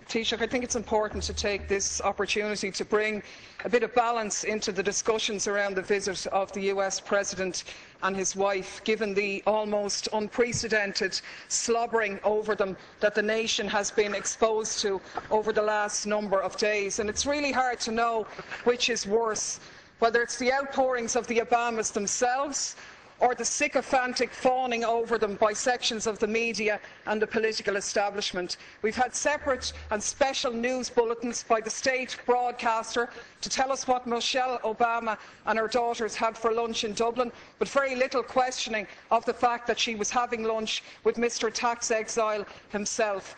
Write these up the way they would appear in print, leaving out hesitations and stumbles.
Taoiseach, I think it's important to take this opportunity to bring a bit of balance into the discussions around the visit of the US President and his wife, given the almost unprecedented slobbering over them that the nation has been exposed to over the last number of days. And it's really hard to know which is worse, whether it's the outpourings of the Obamas themselves or the sycophantic fawning over them by sections of the media and the political establishment. We've had separate and special news bulletins by the state broadcaster to tell us what Michelle Obama and her daughters had for lunch in Dublin, but very little questioning of the fact that she was having lunch with Mr. Tax Exile himself.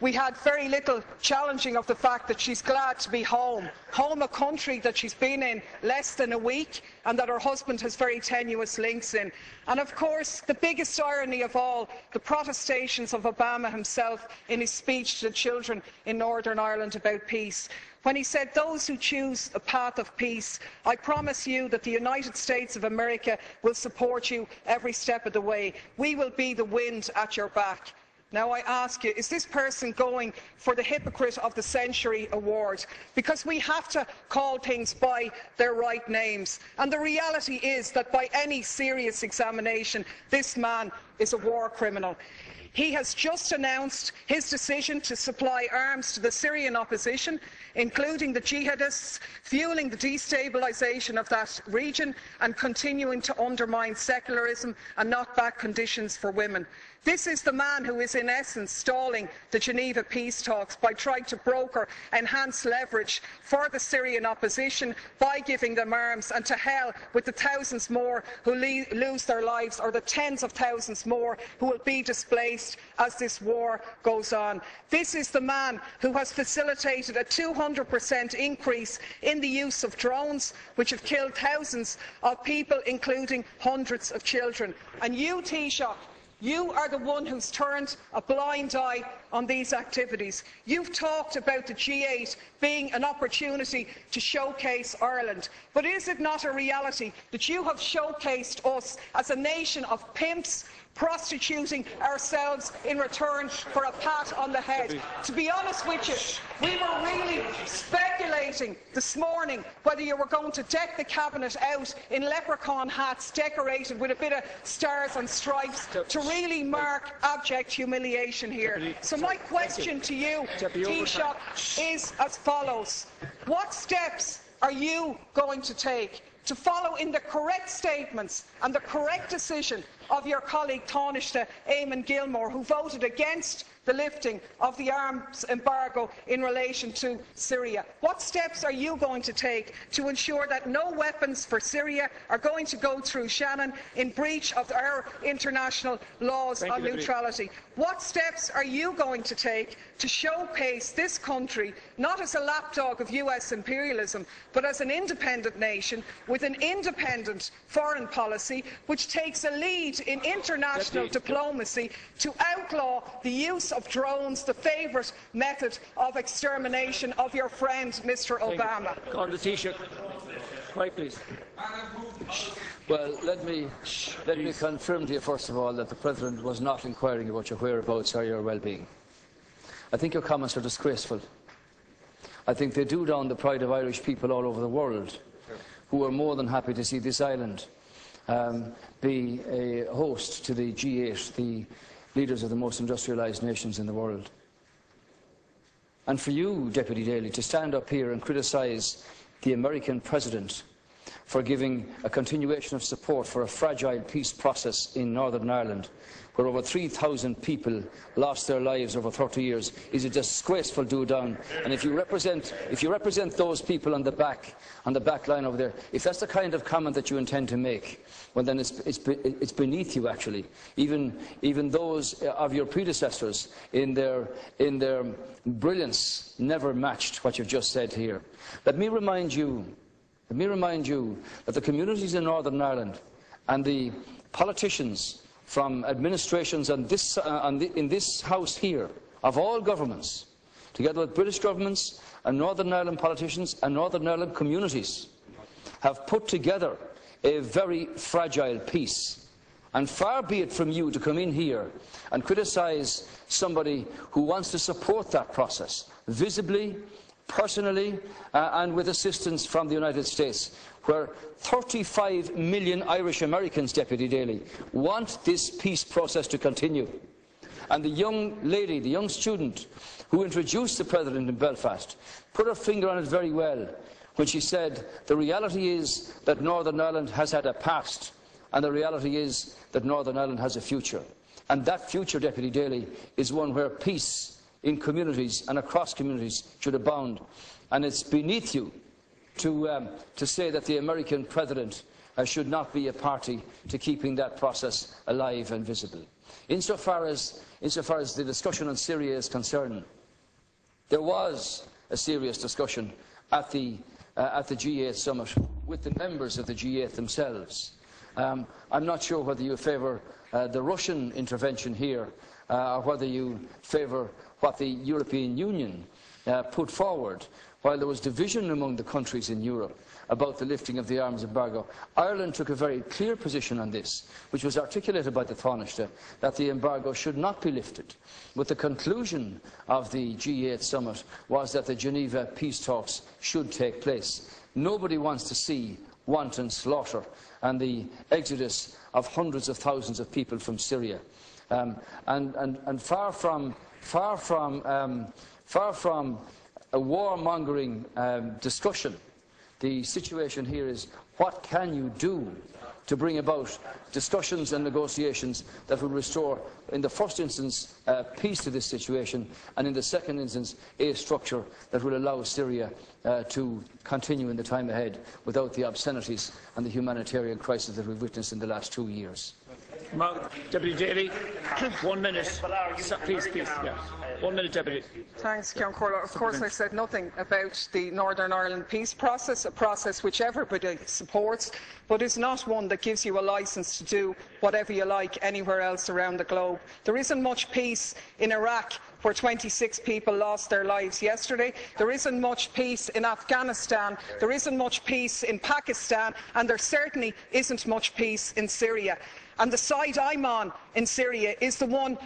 We had very little challenging of the fact that she's glad to be home, a country that she's been in less than a week and that her husband has very tenuous links in. And of course, the biggest irony of all, the protestations of Obama himself in his speech to the children in Northern Ireland about peace, when he said, "Those who choose a path of peace, I promise you that the United States of America will support you every step of the way. We will be the wind at your back." Now I ask you, is this person going for the Hypocrite of the Century award? Because we have to call things by their right names. And the reality is that by any serious examination, this man is a war criminal. He has just announced his decision to supply arms to the Syrian opposition, including the jihadists, fuelling the destabilisation of that region and continuing to undermine secularism and knock back conditions for women. This is the man who is in essence stalling the Geneva peace talks by trying to broker enhanced leverage for the Syrian opposition by giving them arms, and to hell with the thousands more who lose their lives, or the tens of thousands more who will be displaced as this war goes on. This is the man who has facilitated a 200% increase in the use of drones, which have killed thousands of people, including hundreds of children. And you, Taoiseach, you are the one who's turned a blind eye on these activities. You've talked about the G8 being an opportunity to showcase Ireland. But is it not a reality that you have showcased us as a nation of pimps, prostituting ourselves in return for a pat on the head? To be honest with you, we were really speculating this morning whether you were going to deck the cabinet out in leprechaun hats decorated with a bit of stars and stripes to really mark abject humiliation here. So my question to you, Taoiseach, is as follows. What steps are you going to take to follow in the correct statements and the correct decision of your colleague Taoiseach Eamon Gilmore, who voted against the lifting of the arms embargo in relation to Syria? What steps are you going to take to ensure that no weapons for Syria are going to go through Shannon in breach of our international laws on neutrality? What steps are you going to take to showcase this country not as a lapdog of US imperialism, but as an independent nation with an independent foreign policy which takes a lead in international diplomacy to outlaw the use of drones, the favourite method of extermination of your friend Mr. Obama? On the Taoiseach. Right, please. Well, let me confirm to you first of all that the President was not inquiring about your whereabouts or your well-being. I think your comments are disgraceful. I think they do down the pride of Irish people all over the world, who are more than happy to see this island be a host to the G8, the leaders of the most industrialised nations in the world. And for you, Deputy Daly, to stand up here and criticise the American President for giving a continuation of support for a fragile peace process in Northern Ireland, where over 3,000 people lost their lives over 30 years, is a disgraceful do-down. And if you represent those people on the back line over there, if that's the kind of comment that you intend to make, well then it's beneath you actually. Even those of your predecessors in their brilliance never matched what you've just said here. Let me remind you that the communities in Northern Ireland and the politicians from administrations in this House here, of all governments, together with British governments and Northern Ireland politicians and Northern Ireland communities, have put together a very fragile peace. And far be it from you to come in here and criticise somebody who wants to support that process, visibly, personally, and with assistance from the United States, where 35 million Irish Americans, Deputy Daly, want this peace process to continue. And the young lady, the young student who introduced the President in Belfast, put her finger on it very well when she said, the reality is that Northern Ireland has had a past, and the reality is that Northern Ireland has a future. And that future, Deputy Daly, is one where peace in communities and across communities should abound. And it's beneath you to say that the American President should not be a party to keeping that process alive and visible. Insofar as the discussion on Syria is concerned, there was a serious discussion at the G8 summit with the members of the G8 themselves. I'm not sure whether you favour the Russian intervention here or whether you favour what the European Union put forward. While there was division among the countries in Europe about the lifting of the arms embargo, Ireland took a very clear position on this, which was articulated by the Taoiseach, that the embargo should not be lifted. But the conclusion of the G8 summit was that the Geneva peace talks should take place. Nobody wants to see wanton slaughter and the exodus of hundreds of thousands of people from Syria. And far from a warmongering discussion, the situation here is, what can you do to bring about discussions and negotiations that will restore, in the first instance, peace to this situation, and in the second instance, a structure that will allow Syria to continue in the time ahead without the obscenities and the humanitarian crisis that we've witnessed in the last 2 years. Deputy Daly, 1 minute. Please, yeah. 1 minute, Deputy. Thanks, Ceann Comhairle. Of course, I said nothing about the Northern Ireland peace process, a process which everybody supports, but is not one that gives you a licence to do whatever you like anywhere else around the globe. There isn't much peace in Iraq, where 26 people lost their lives yesterday. There isn't much peace in Afghanistan. There isn't much peace in Pakistan. And there certainly isn't much peace in Syria. And the side I'm on in Syria is the one,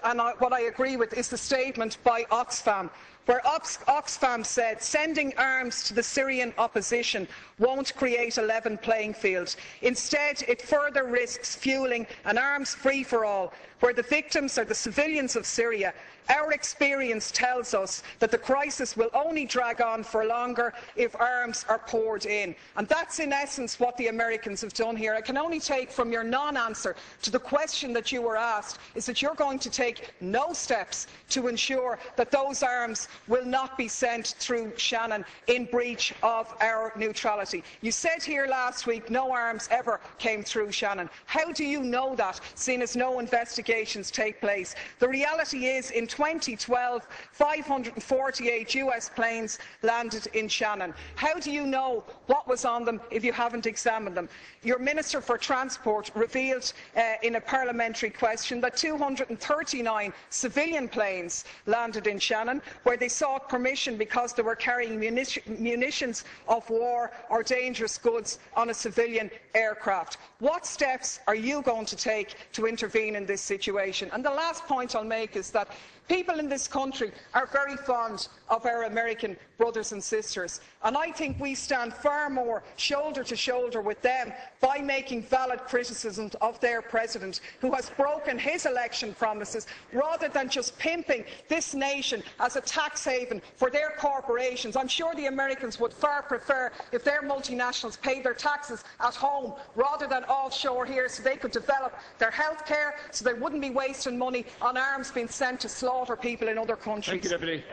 and what I agree with, is the statement by Oxfam, where Oxfam said sending arms to the Syrian opposition won't create a level playing field. Instead, it further risks fuelling an arms free-for-all, where the victims are the civilians of Syria. Our experience tells us that the crisis will only drag on for longer if arms are poured in. And that's in essence what the Americans have done here. I can only take from your non-answer to the question that you were asked is that you're going to take no steps to ensure that those arms will not be sent through Shannon in breach of our neutrality. You said here last week no arms ever came through Shannon. How do you know that, seeing as no investigations take place? The reality is, in 2012, 548 US planes landed in Shannon. How do you know what was on them if you haven't examined them? Your Minister for Transport revealed in a parliamentary question that 239 civilian planes landed in Shannon, where they sought permission because they were carrying munitions of war or dangerous goods on a civilian aircraft. What steps are you going to take to intervene in this situation? And the last point I'll make is that people in this country are very fond of our American brothers and sisters, and I think we stand far more shoulder to shoulder with them by making valid criticisms of their president, who has broken his election promises, rather than just pimping this nation as a tax haven for their corporations. I'm sure the Americans would far prefer if their multinationals paid their taxes at home rather than offshore here, so they could develop their health care, so they wouldn't be wasting money on arms being sent to slaughter people in other countries. Thank you, Deputy.